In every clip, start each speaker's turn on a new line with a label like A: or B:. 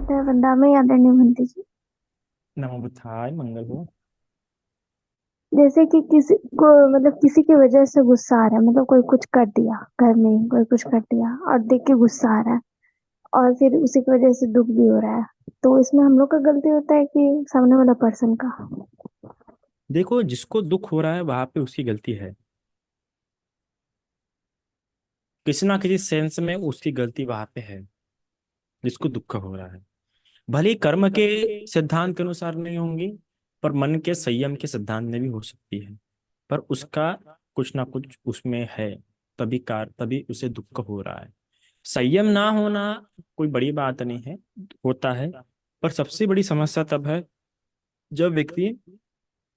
A: होता है वंदा में आदरणीय भंती जी।
B: नमो बुद्धाय मंगल हो।
A: जैसे कि किसी को मतलब किसी की वजह से गुस्सा आ रहा है, मतलब कोई कुछ कर दिया, घर में ही कोई कुछ कर दिया और देख के गुस्सा आ रहा है, और फिर उसी की वजह से दुख भी हो रहा है। तो इसमें हम लोग का गलती होता है कि सामने वाला पर्सन का?
B: देखो, जिसको दुख हो रहा है वहां पे उसकी गलती है। किसी ना किसी सेंस में उसकी गलती वहां पे है, जिसको दुख हो रहा है। भले ही कर्म के सिद्धांत के अनुसार नहीं होंगी, पर मन के संयम के सिद्धांत में भी हो सकती है। पर उसका कुछ ना कुछ उसमें है, तभी उसे दुख हो रहा है। संयम ना होना कोई बड़ी बात नहीं है, होता है। पर सबसे बड़ी समस्या तब है जब व्यक्ति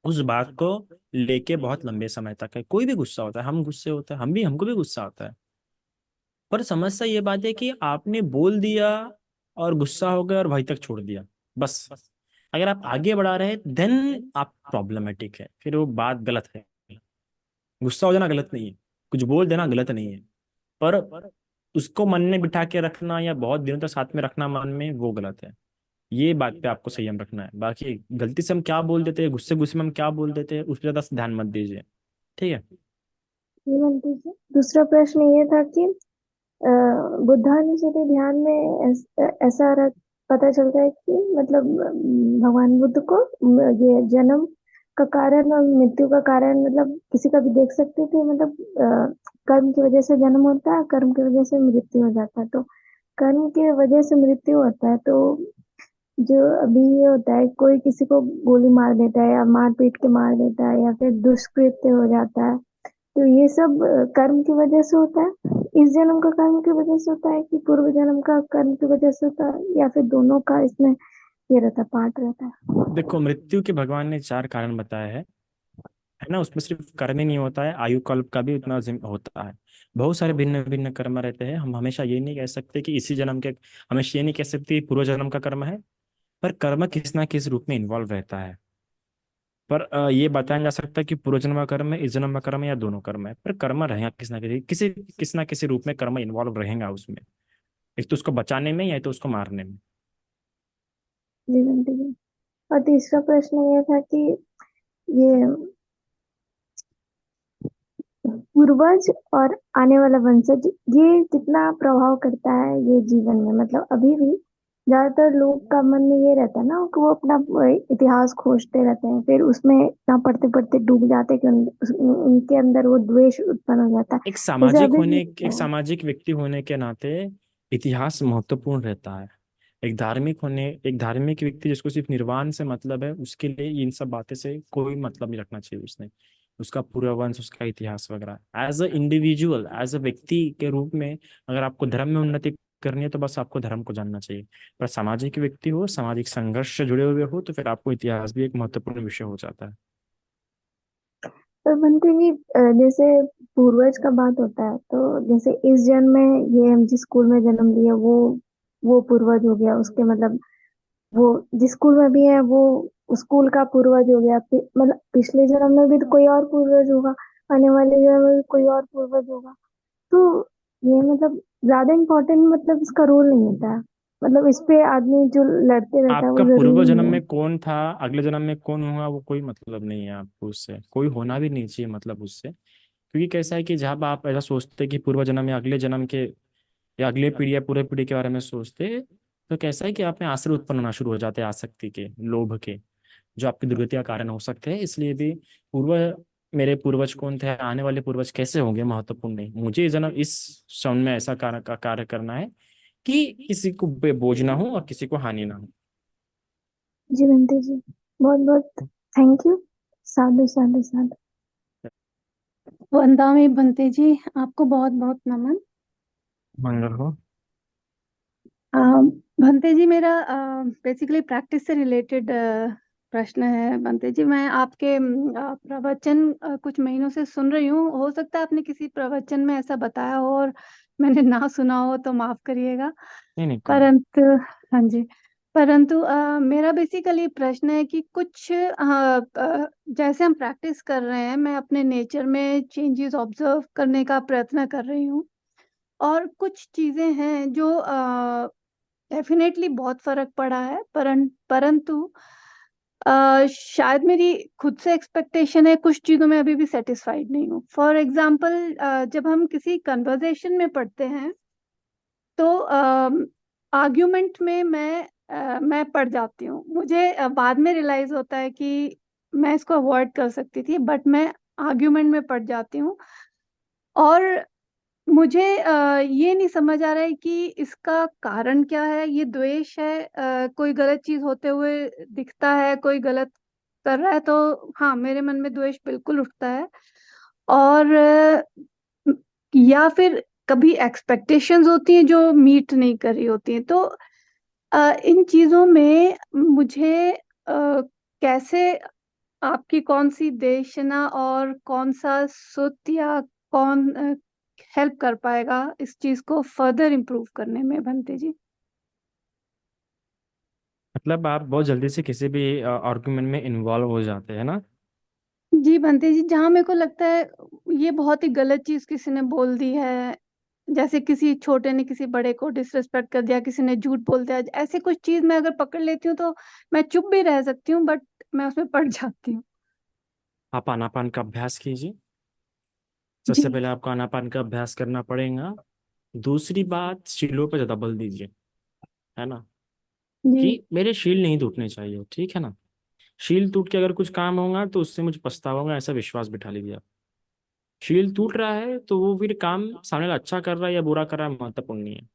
B: उस बात को लेके बहुत लंबे समय तक है। कोई भी गुस्सा होता है, हम गुस्से होते हैं, हमको भी गुस्सा आता है। पर समस्या ये बात है कि आपने बोल दिया और गुस्सा हो गया और वहीं तक छोड़ दिया, बस। अगर आप आगे बढ़ा रहे देन आप प्रॉब्लमेटिक है, फिर वो बात गलत है। गुस्सा हो जाना गलत नहीं है, कुछ बोल देना गलत नहीं है, पर उसको मन में बिठा के रखना या बहुत दिनों तक साथ में रखना मन में, वो गलत है। ये बात पे आपको संयम रखना है। बाकी गलती से हम क्या बोल देते हैं, गुस्से गुस्से में हम क्या बोल देते हैं, उस पर ज्यादा ध्यान मत दीजिए। ठीक है।
A: ये भंती जी, दूसरा प्रश्न ये था कि अ, बुद्धानुस्मृति ध्यान में ऐसा पता चलता है कि मतलब भगवान बुद्ध को ये जन्म का कारण और मृत्यु का कारण मतलब किसी का भी देख सकते थे, मतलब कर्म की वजह से जन्म होता है, कर्म की वजह से मृत्यु हो जाता है। तो कर्म की वजह से मृत्यु होता है, तो जो अभी ये होता है कोई किसी को गोली मार देता है या मार पीट के मार देता है या फिर दुष्कृत्य हो जाता है, तो ये सब कर्म की वजह से होता है। इस जन्म का कर्म की वजह से होता है कि पूर्व जन्म का कर्म की वजह से होता है, या फिर दोनों का इसमें ये रहता है, पार्ट रहता है?
B: देखो, मृत्यु के भगवान ने चार कारण बताया है ना। उसमें सिर्फ कर्म ही नहीं होता है, आयु कल्प का भी उतना होता है। बहुत सारे भिन्न भिन्न कर्म रहते हैं। हम हमेशा ये नहीं कह सकते कि इसी जन्म के, हमेशा ये नहीं कह सकते कि पूर्व जन्म का कर्म है। पर कर्म किस ना किस रूप में इन्वॉल्व रहता है। पर ये बताया जा सकता है कि पूर्व जन्म का कर्म है, इस जन्म का कर्म है, या दोनों कर्म है। पर कर्म रहेगा किसी ना किसी रूप में कर्म इन्वॉल्व रहेगा उसमें। एक तो उसको बचाने में, या तो उसको मारने में।
A: जीवन जी। और तीसरा प्रश्न ये था कि ये पूर्वज और आने वाला वंशज, ये कितना प्रभाव करता है ये जीवन में? मतलब अभी भी ज्यादातर लोग का मन में ये रहता है ना कि वो अपना इतिहास खोजते रहते हैं, फिर उसमें ना पढ़ते पढ़ते डूब जाते हैं कि उनके अंदर वो द्वेष उत्पन्न हो जाता है। जैसे अभी भी
B: एक सामाजिक व्यक्ति होने के नाते इतिहास महत्वपूर्ण रहता है। एक धार्मिक व्यक्ति जिसको सिर्फ निर्वाण से मतलब है, उसके लिए इन सब बातें से कोई मतलब नहीं रखना चाहिए उसने। उसका पूरा वंश, उसका इतिहास वगैरह, as a individual, as a व्यक्ति के रूप में अगर आपको धर्म में उन्नति करनी है तो बस आपको धर्म को जानना चाहिए। पर सामाजिक व्यक्ति हो, सामाजिक संघर्ष से जुड़े हुए हो, तो फिर आपको इतिहास भी एक महत्वपूर्ण विषय हो जाता है।
A: तो बनते ही जैसे पूर्वज का बात होता है, तो जैसे इस जन्म में ये हम जिस स्कूल में जन्म लिया वो पूर्वज हो गया, उसके मतलब वो जिस स्कूल में भी है वो स्कूल का पूर्वज हो गया। मतलब पिछले जन्म में भी तो कोई और पूर्वज होगा, आने वाले जन्म में भी कोई और पूर्वज होगा। तो ये मतलब ज्यादा इम्पोर्टेंट मतलब इसका रोल नहीं होता है, मतलब इस पे आदमी जो लड़ते रहता है वो
B: आपका पूर्व
A: जरूरी
B: जन्म
A: नहीं है।
B: में कौन था, अगले जन्म में कौन होगा, वो कोई मतलब नहीं है आपको उससे। कोई होना भी नहीं चाहिए मतलब उससे। क्योंकि कैसा है कि जब आप ऐसा सोचते हैं कि पूर्व जन्म या अगले जन्म के या अगले पीढ़ी या पूरे पीढ़ी के बारे में सोचते, तो कैसा है कि आप में आश्रय उत्पन्न होना शुरू हो जाते हैं, आसक्ति के, लोभ के, जो आपकी दुर्गति का कारण हो सकते हैं। इसलिए भी पूर्व मेरे पूर्वज कौन थे, आने वाले पूर्वज कैसे होंगे, महत्वपूर्ण नहीं। मुझे इस जन्म इस क्षण में ऐसा कार्य करना है कि किसी को बोझ ना हो और किसी को हानि ना हो।
A: जी बनते जी, बहुत बहुत थैंक यू। साधु साधु साधु।
C: वंदा में बनते जी, आपको बहुत बहुत नमन।
B: मंगल हो।
C: अ, बनते जी, मेरा बेसिकली प्रैक्टिस से रिलेटेड प्रश्न है। बनते जी, मैं आपके प्रवचन कुछ महीनों से सुन रही हूँ। हो सकता है आपने किसी प्रवचन में ऐसा बताया हो और मैंने ना सुना हो, तो माफ करिएगा।
B: नहीं नहीं, कोई
C: परंतु हाँ जी, परंतु मेरा बेसिकली प्रश्न है कि कुछ जैसे हम प्रैक्टिस कर रहे हैं, मैं अपने नेचर में चेंजेस ऑब्जर्व करने का प्रयत्न कर रही हूँ। और कुछ चीज़ें हैं जो डेफिनेटली बहुत फर्क पड़ा है, परंतु शायद मेरी खुद से एक्सपेक्टेशन है, कुछ चीज़ों में अभी भी सेटिस्फाइड नहीं हूँ। फॉर एग्जाम्पल, जब हम किसी कन्वर्सेशन में पढ़ते हैं तो आर्ग्यूमेंट में मैं पढ़ जाती हूँ। मुझे बाद में रियलाइज होता है कि मैं इसको अवॉइड कर सकती थी, बट मैं आर्ग्यूमेंट में पढ़ जाती हूँ। और मुझे ये नहीं समझ आ रहा है कि इसका कारण क्या है। ये द्वेष है, कोई गलत चीज होते हुए दिखता है, कोई गलत कर रहा है तो हाँ, मेरे मन में द्वेष बिल्कुल उठता है। और या फिर कभी एक्सपेक्टेशंस होती हैं जो मीट नहीं कर रही होती हैं। तो इन चीजों में मुझे कैसे, आपकी कौन सी देशना और कौन सा सुत या कौन हेल्प कर पाएगा इस चीज को फर्दर इम्प्रूव करने में, भंते जी?
B: मतलब आप बहुत जल्दी से किसी भी आर्गुमेंट में इन्वॉल्व हो जाते हैं ना।
C: जी भंते जी, जहाँ मेरे को लगता है ये बहुत ही गलत चीज किसी ने बोल दी है, जैसे किसी छोटे ने किसी बड़े को डिसरिस्पेक्ट कर दिया, किसी ने झूठ बोल दिया, ऐसे कुछ चीज मैं अगर पकड़ लेती हूँ तो मैं चुप भी रह सकती हूँ, बट मैं उसमें पड़ जाती हूँ।
B: आप आनापान का अभ्यास कीजिए।
C: जी।
B: सबसे पहले आपको आनापान का अभ्यास करना पड़ेगा। दूसरी बात, शीलों पर ज्यादा बल दीजिए, है ना,
C: जी।
B: कि मेरे शील नहीं टूटने चाहिए, ठीक है ना। शील टूट के अगर कुछ काम होगा तो उससे मुझे पछतावा होगा, ऐसा विश्वास बिठा लीजिए आप। शील टूट रहा है तो वो फिर काम सामने वाला अच्छा कर रहा है या बुरा कर रहा है महत्वपूर्ण नहीं है।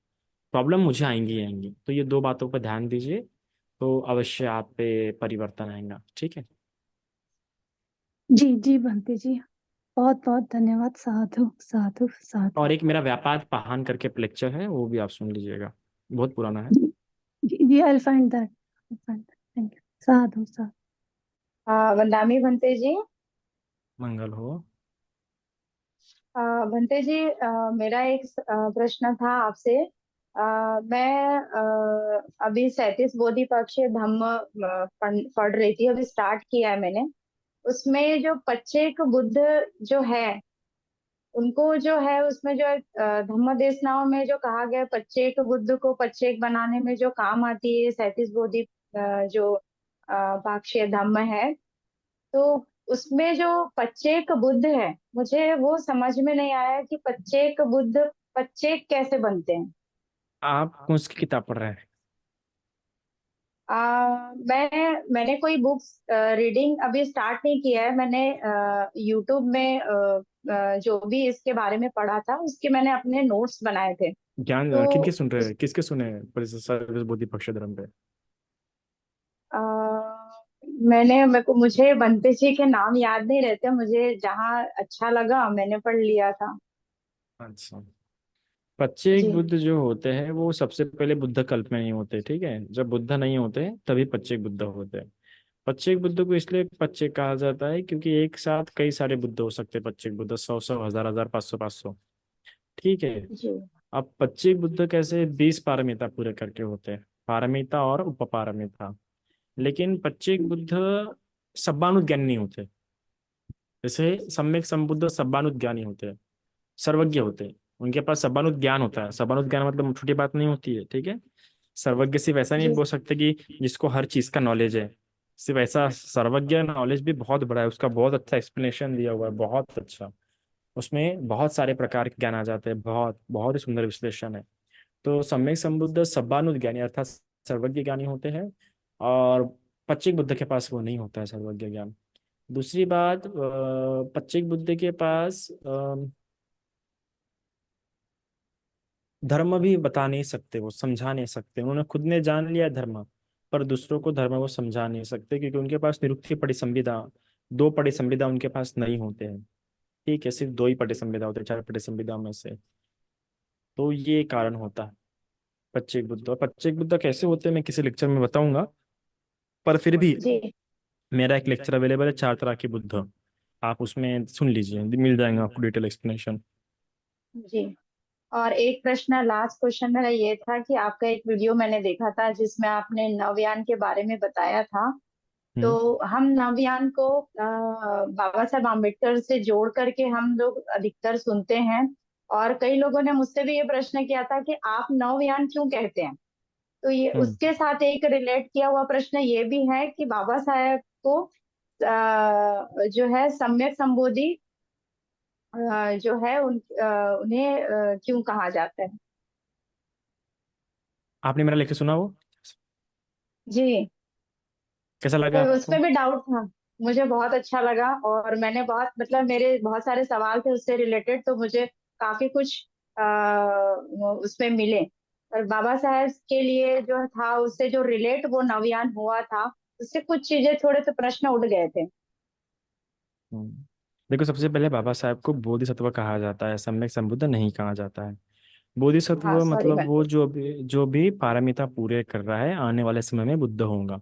B: प्रॉब्लम मुझे आएंगी ही आएंगी, तो ये दो बातों पर ध्यान दीजिए, तो अवश्य आप पे परिवर्तन आएगा, ठीक है।
C: जी। जी भंते जी, बहुत बहुत धन्यवाद। साधु साधु साधु।
B: और एक मेरा व्यापार पहान करके लेक्चर है, वो भी आप सुन लीजिएगा, बहुत पुराना है।
C: जी। जी, I find that. Thank you. साधु साधु।
D: वंदामी भंते जी।
B: मंगल हो।
D: भंते जी, मेरा एक प्रश्न था आपसे। मैं अभी 37 बोधिपक्षीय धम्म पढ़ रही थी, अभी स्टार्ट किया है मैंने। उसमें जो पच्चेक बुद्ध जो है, उनको जो है उसमें जो धम्म देशनाओं में जो कहा गया, पच्चेक बुद्ध को पच्चेक बनाने में जो काम आती है 37 बोधि जो पाक्षीय धम्म है, तो उसमें जो पच्चेक बुद्ध है, मुझे वो समझ में नहीं आया कि पच्चेक बुद्ध पच्चेक कैसे बनते हैं।
B: आप कौन सी किताब पढ़ रहे हैं?
D: मैंने कोई बुक्स रीडिंग अभी स्टार्ट नहीं किया है। मैंने यूट्यूब में जो भी इसके बारे में पढ़ा था उसके मैंने अपने नोट्स बनाए थे।
B: ज्ञान
D: तो
B: किनके सुन रहे हैं,
D: उस
B: किसके सुने हैं सर्विस बोधि पक्ष धर्म पे?
D: अ, मुझे बनते जी के नाम याद नहीं रहते, मुझे जहाँ अच्छा लगा मैंने पढ़ लिया था।
B: अच्छा। पच्चेक
D: जी।
B: बुद्ध जो होते हैं वो सबसे पहले बुद्ध कल्प में नहीं होते, ठीक है। जब बुद्ध नहीं होते तभी पच्चेक बुद्ध होते हैं। पच्चेक बुद्ध को इसलिए पच्चेक कहा जाता है क्योंकि एक साथ कई सारे बुद्ध हो सकते हैं। पच्चेक बुद्ध 100 100 1000 1000 500 500, ठीक है।
D: जी।
B: अब पच्चेक बुद्ध कैसे 20 पारमिता पूरे करके होते हैं, पारमिता और उपपारमिता। लेकिन पच्चेक बुद्ध सब्बानुज्ञानी नहीं होते। जैसे सम्यक संबुद्ध सब्बानुज्ञानी होते हैं, सर्वज्ञ होते हैं। उनके पास सब्बानुत ज्ञान होता है। सब्बानुत ज्ञान मतलब छोटी बात नहीं होती है, ठीक है। सर्वज्ञ सिर्फ ऐसा नहीं
D: जी।
B: बोल सकते कि जिसको हर चीज का नॉलेज है, सिर्फ ऐसा। सर्वज्ञ नॉलेज भी बहुत बड़ा है, उसका बहुत अच्छा एक्सप्लेनेशन दिया हुआ है, बहुत अच्छा। उसमें बहुत सारे प्रकार के ज्ञान आ जाते हैं, बहुत बहुत ही सुंदर विश्लेषण है। तो सम्यक संबुद्ध सब्बानुत ज्ञानी अर्थात सर्वज्ञ ज्ञानी होते हैं, और पच्चीक बुद्ध के पास वो नहीं होता है सर्वज्ञ ज्ञान। दूसरी बात, पच्चीक बुद्ध के पास धर्म भी बता नहीं सकते, वो समझा नहीं सकते। उन्होंने खुद ने जान लिया धर्म, पर दूसरों को धर्म वो समझा नहीं सकते, क्योंकि उनके पास निरुक्ति पढ़ी संविदा, दो पढ़ी संविदा उनके पास नहीं होते हैं, ठीक है। सिर्फ दो ही पढ़ी संविदा होते हैं 4 पढ़ी संविदा में से। तो ये कारण होता है पच्चेक बुद्ध। और पच्चेक बुद्ध कैसे होते हैं मैं किसी लेक्चर में बताऊंगा, पर फिर भी
D: जी।
B: मेरा एक लेक्चर अवेलेबल है 4 तरह के बुद्ध, आप उसमें सुन लीजिए, मिल जाएगा आपको डिटेल एक्सप्लेनेशन।
D: जी। और एक प्रश्न, लास्ट क्वेश्चन मेरा ये था कि आपका एक वीडियो मैंने देखा था जिसमें आपने नवयान के बारे में बताया था। तो
B: हम्म।
D: हम नवयान को बाबा साहब आम्बेडकर से जोड़ करके हम लोग अधिकतर सुनते हैं। और कई लोगों ने मुझसे भी ये प्रश्न किया था कि आप नवयान क्यों कहते हैं। तो ये
B: हम्म।
D: उसके साथ एक रिलेट किया हुआ प्रश्न ये भी है कि बाबा साहेब को जो है सम्यक संबोधि जो है उन्हें क्यों कहा जाता है?
B: आपने मेरा लेक्चर सुना वो?
D: जी,
B: कैसा लगा
D: तो
B: आपको?
D: उसमें भी डाउट था। मुझे बहुत अच्छा लगा, और मैंने बहुत मतलब मेरे बहुत सारे सवाल थे उससे रिलेटेड, तो मुझे काफी कुछ उसमें मिले। और बाबा साहेब के लिए जो था उससे जो रिलेट वो नवयान हुआ था, उससे कुछ चीजें थोड़े से प्रश्न उठ गए थे।
B: हम्म। देखो, सबसे पहले बाबा साहब को बोधिसत्व कहा जाता है, सम्यक संबुद्ध नहीं कहा जाता है।
D: हाँ,
B: बोधिसत्व
D: सॉरी
B: मतलब वो
D: बनते।
B: जो भी पारमिता पूरे कर रहा है आने वाले समय में बुद्ध होगा,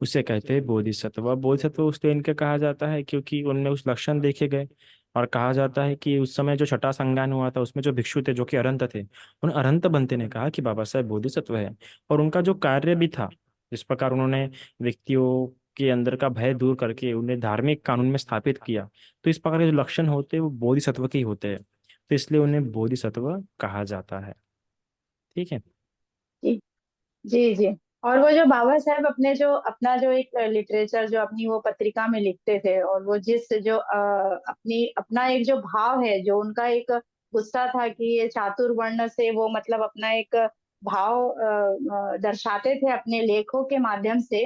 B: उसे कहते हैं बोधिसत्व। बोधिसत्व उसलिए इनके कहा जाता है क्योंकि उनमें उस लक्षण देखे गए। और कहा जाता है कि उस समय जो छठा संज्ञान हुआ था उसमें जो भिक्षु थे जो कि अरंत थे, उन अरंत बनते ने कहा कि बाबा साहेब बोधिसत्व है। और उनका जो कार्य भी था, जिस प्रकार उन्होंने व्यक्तियों के अंदर का भय दूर करके उन्हें धार्मिक कानून में स्थापित किया, तो इस प्रकार के जो लक्षण होते हैं वो बोधिसत्व के ही होते हैं। तो इसलिए उन्हें बोधिसत्व कहा जाता है। ठीक है।
D: जी, जी, जी। और वो जो बाबा साहब अपने जो अपना जो एक लिटरेचर जो अपनी वो पत्रिका में लिखते थे, और वो जिस जो अपनी अपना एक जो भाव है, जो उनका एक गुस्सा था कि ये चातुर्वर्ण से वो मतलब अपना एक भाव दर्शाते थे अपने लेखों के माध्यम से।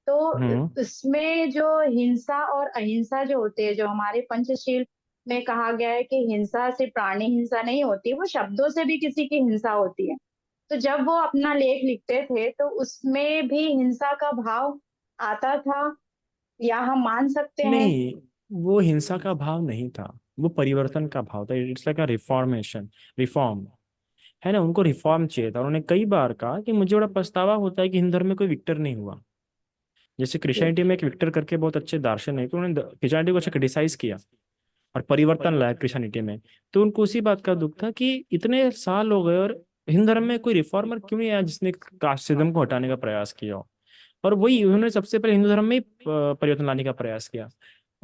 D: तो
B: हम्म।
D: उसमें जो हिंसा और अहिंसा जो होते हैं, जो हमारे पंचशील में कहा गया है कि हिंसा से प्राणी हिंसा नहीं होती, वो शब्दों से भी किसी की हिंसा होती है। तो जब वो अपना लेख लिखते थे तो उसमें भी हिंसा का भाव आता था, या हम मान सकते हैं?
B: नहीं, वो हिंसा का भाव नहीं था, वो परिवर्तन का भाव था। It's like a reformation, reform, है ना। उनको रिफॉर्म चाहिए था। उन्होंने कई बार कहा कि मुझे बड़ा पछतावा होता है कि हिंदू धर्म में कोई विक्टर नहीं हुआ। जैसे
D: जी,
B: क्रिश्चियनिटी में एक विक्टर करके बहुत अच्छे दार्शनिक है, उन्होंने क्रिश्चियनिटी को अच्छा क्रिटिसाइज किया और परिवर्तन लाया क्रिश्चियनिटी में। तो उनको उसी बात का दुख था कि इतने साल हो गए और हिंदू धर्म में कोई रिफॉर्मर क्यों नहीं आया जिसने कास्टिज्म को हटाने का प्रयास किया हो। और वही उन्होंने सबसे पहले हिंदू धर्म में ही परिवर्तन लाने का प्रयास किया।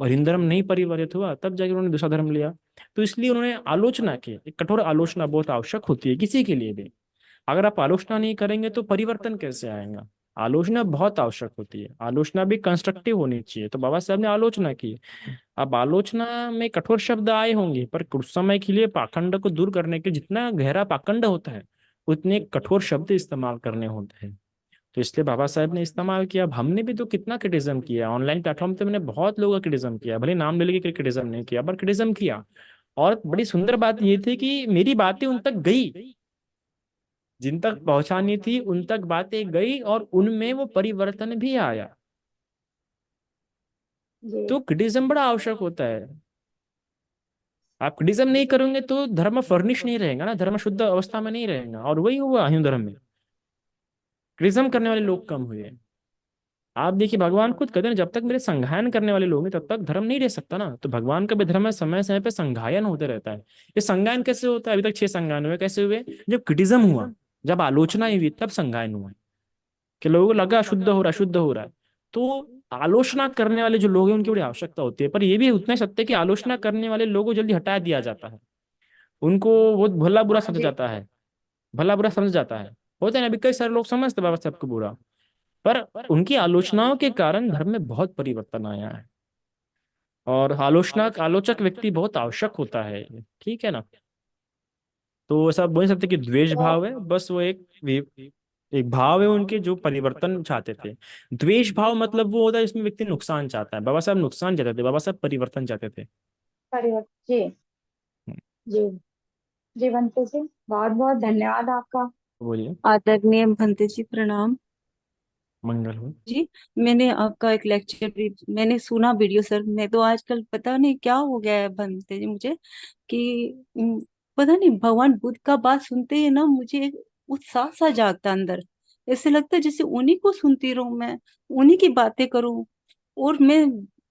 B: और हिंदू धर्म नहीं परिवर्तित हुआ तब जाके उन्होंने दूसरा धर्म लिया। तो इसलिए उन्होंने आलोचना की। एक कठोर आलोचना बहुत आवश्यक होती है किसी के लिए भी। अगर आप आलोचना नहीं करेंगे तो परिवर्तन कैसे आएगा? आलोचना बहुत आवश्यक होती है, आलोचना भी कंस्ट्रक्टिव होनी चाहिए। तो बाबा साहब ने आलोचना की। अब आलोचना में कठोर शब्द आए होंगे, पर कुछ समय के लिए पाखंड को दूर करने के, जितना गहरा पाखंड होता है उतने कठोर शब्द इस्तेमाल करने होते हैं। तो इसलिए बाबा साहब ने इस्तेमाल किया। अब हमने भी तो कितना क्रिटिज्म किया ऑनलाइन प्लेटफॉर्म पे, मैंने बहुत लोगों का क्रिटिज्म किया, भले नाम ले लेके क्रिटिज्म नहीं किया पर क्रिटिज्म किया। और बड़ी सुंदर बात ये थी कि मेरी बातें उन तक गई, जिन तक पहुंचानी थी उन तक बातें गई और उनमें वो परिवर्तन भी आया।
D: जी,
B: तो क्रिटिज्म बड़ा आवश्यक होता है। आप क्रिटिज्म नहीं करोगे तो धर्म फर्निश नहीं रहेगा ना, धर्म शुद्ध अवस्था में नहीं रहेगा। और वही हुआ हिंदू धर्म में, क्रिटिज्म करने वाले लोग कम हुए। आप देखिए, भगवान खुद कहते हैं जब तक मेरे संघायन करने वाले लोग हैं तब तक धर्म नहीं रह सकता ना। तो भगवान का भी धर्म है, समय समय पे संघायन होते रहता है। ये संगायन कैसे होता है? अभी तक 6 संगायन हुए, कैसे हुए? जब क्रिटिज्म हुआ, जब आलोचना हुई, तब संगायन हुआ कि लोगों को लगा शुद्ध हो रहा है, शुद्ध हो रहा है। तो आलोचना करने वाले जो लोग हैं उनकी बड़ी आवश्यकता होती है। पर ये भी उतना ही सत्य है कि आलोचना करने वाले लोगों को जल्दी हटा दिया जाता है। उनको वो भला बुरा
D: हाँ
B: समझा
D: जी,
B: जाता है, भला बुरा समझ जाता है। होता है ना, अभी कई सारे लोग समझते हैं बाबा साहब को बुरा। पर उनकी आलोचनाओं के कारण धर्म में बहुत परिवर्तन आया है। और आलोचना आलोचक व्यक्ति बहुत आवश्यक होता है। ठीक है ना। तो ऐसा बोल नहीं सकते कि द्वेष
D: तो
B: भाव है, बस वो एक भाव है उनके जो परिवर्तन चाहते थे। द्वेष भाव मतलब वो होता है जिसमें व्यक्ति नुकसान चाहता है। बाबा साहब नुकसान चाहते थे, बाबा साहब परिवर्तन चाहते थे।
D: परिवर्तन। जी,
B: हम्म।
D: जी, जी बनते जी, बहुत बहुत धन्यवाद आपका।
B: बोलिए।
E: आदरणीय भंते जी प्रणाम।
B: मंगल हो।
E: जी, मैंने आपका एक लेक्चर भी मैंने सुना वीडियो सर। मैं तो आजकल पता नहीं क्या हो गया है भंते जी मुझे कि पता नहीं भगवान बुद्ध का बात सुनते ही ना मुझे एक उत्साह सा जागता अंदर। ऐसे लगता है जैसे उन्हीं को सुनती रहूं मैं, उन्हीं की बातें करूं। और मैं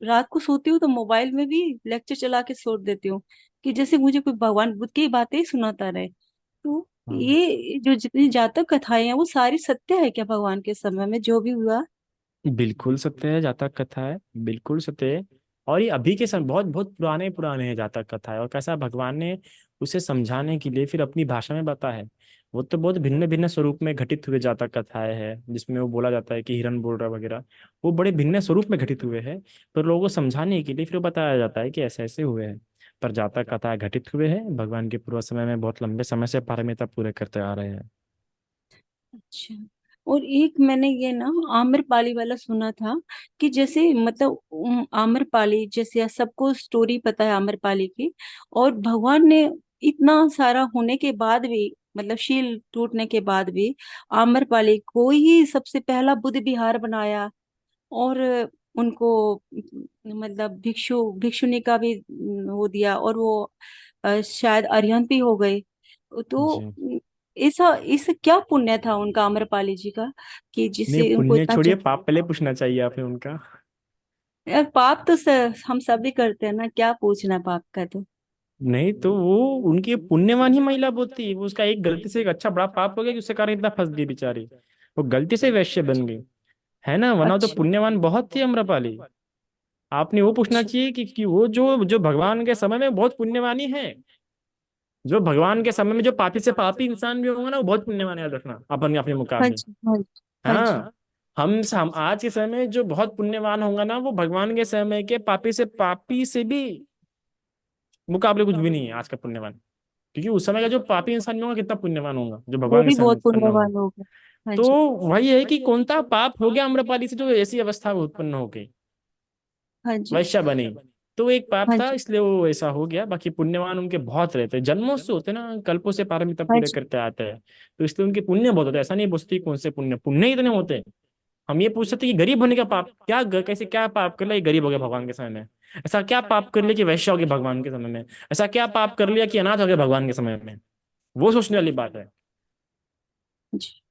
E: रात को सोती हूँ तो मोबाइल में भी लेक्चर चला के सो देती हूँ कि जैसे मुझे कोई भगवान बुद्ध की बातें ही सुनाता रहे। तो
B: हाँ,
E: ये जो जितनी जातक कथाएं हैं वो सारी सत्य है क्या भगवान के समय में जो भी हुआ?
B: बिल्कुल सत्य है, जातक कथा है, बिल्कुल सत्य है। और ये अभी के समय बहुत बहुत पुराने पुराने हैं जातक कथा है। और कैसा भगवान ने उसे समझाने के लिए फिर अपनी भाषा में बताया है। वो तो बहुत भिन्न भिन्न स्वरूप में घटित हुए जातक कथाएं हैं, जिसमें वो बोला जाता है कि हिरन बोल रहा वगैरह। वो बड़े भिन्न स्वरूप में घटित हुए हैं, पर लोगों को समझाने के लिए फिर बताया जाता है कि ऐसे ऐसे हुए हैं। पर जातक कथाएं घटित हुए हैं भगवान के पूर्व समय में, बहुत लंबे समय से पारमिता पूरे करते आ रहे हैं।
E: अच्छा। और एक मैंने ये ना आम्रपाली वाला सुना था कि जैसे मतलब आम्रपाली जैसे सबको स्टोरी पता है आम्रपाली की, और भगवान ने इतना सारा होने के बाद भी, मतलब शील टूटने के बाद भी आम्रपाली को ही सबसे पहला बुद्ध विहार बनाया, और उनको मतलब भिक्षुनी का भी वो दिया, और वो शायद अरिहंत भी हो गए। तो
B: जी।
E: ऐसा इस क्या पुण्य था उनका आम्रपाली जी का कि
B: नहीं,
E: जिससे उनको
B: पुण्य
E: इतना
B: छोड़िए, पाप पहले पूछना चाहिए आपने उनका।
E: यार पाप तो हम सब भी करते हैं ना, क्या पूछना पाप का तो।
B: नहीं तो वो उनकी पुण्यवान ही महिला बोलती, वो उसका एक गलती से एक अच्छा बड़ा पाप हो गया कि उसके कारण इतना फंस गई बेचारी। वो गलती से वैश्य बन गई, है ना, वरना वो तो
E: अच्छा।
B: पुण्यवान बहुत थी अम्रपाली। आपने वो पूछना
E: अच्छा।
B: चाहिए कि वो जो जो भगवान के समय में बहुत पुण्यवानी है। जो भगवान के समय में जो पापी से पापी इंसान भी होंगे ना, वो बहुत पुण्यवान है, याद रखना अपन अपने
E: हाँ
B: मुकाबले।
E: जी, हाँ जी, हाँ जी।
B: हाँ। हम आज के समय में जो बहुत पुण्यवान होंगे ना, वो भगवान के समय के पापी से भी मुकाबले कुछ भी नहीं है आज का पुण्यवान। क्योंकि उस समय का जो पापी इंसान भी होगा कितना पुण्यवान होगा जो
E: वो
B: भगवान के
E: भी
B: समय में
E: बहुत
B: उत्पन्न होगा।
E: पुण्यवान हो गए। हाँ
B: तो
E: जी।
B: वही है कि कौन सा पाप हो गया अम्रपाली से जो ऐसी अवस्था उत्पन्न हो गई,
E: हाँ जी।
B: वैश्या बनी। तो एक पाप
E: हाँ
B: था
E: जी।
B: इसलिए वो ऐसा हो गया, बाकी पुण्यवान उनके बहुत रहते हैं, जन्मों से होते हैं ना, कल्पों से पारमिता
E: हाँ
B: पूरे
E: जी।
B: करते आते हैं। तो इसलिए उनके पुण्य बहुत होते हैं, ऐसा नहीं पूछती कौन से पुण्य, पुण्य ही इतने होते हैं। हम ये पूछ सकते हैं कि गरीब होने का पाप क्या, कैसे क्या पाप कर लिया कि गरीब हो गया भगवान के समय में। ऐसा क्या पाप कर लिया कि वैश्य हो गया भगवान के समय में। ऐसा क्या पाप कर लिया कि अनाथ हो गया भगवान के समय में। वो सोचने वाली बात है।
E: जी।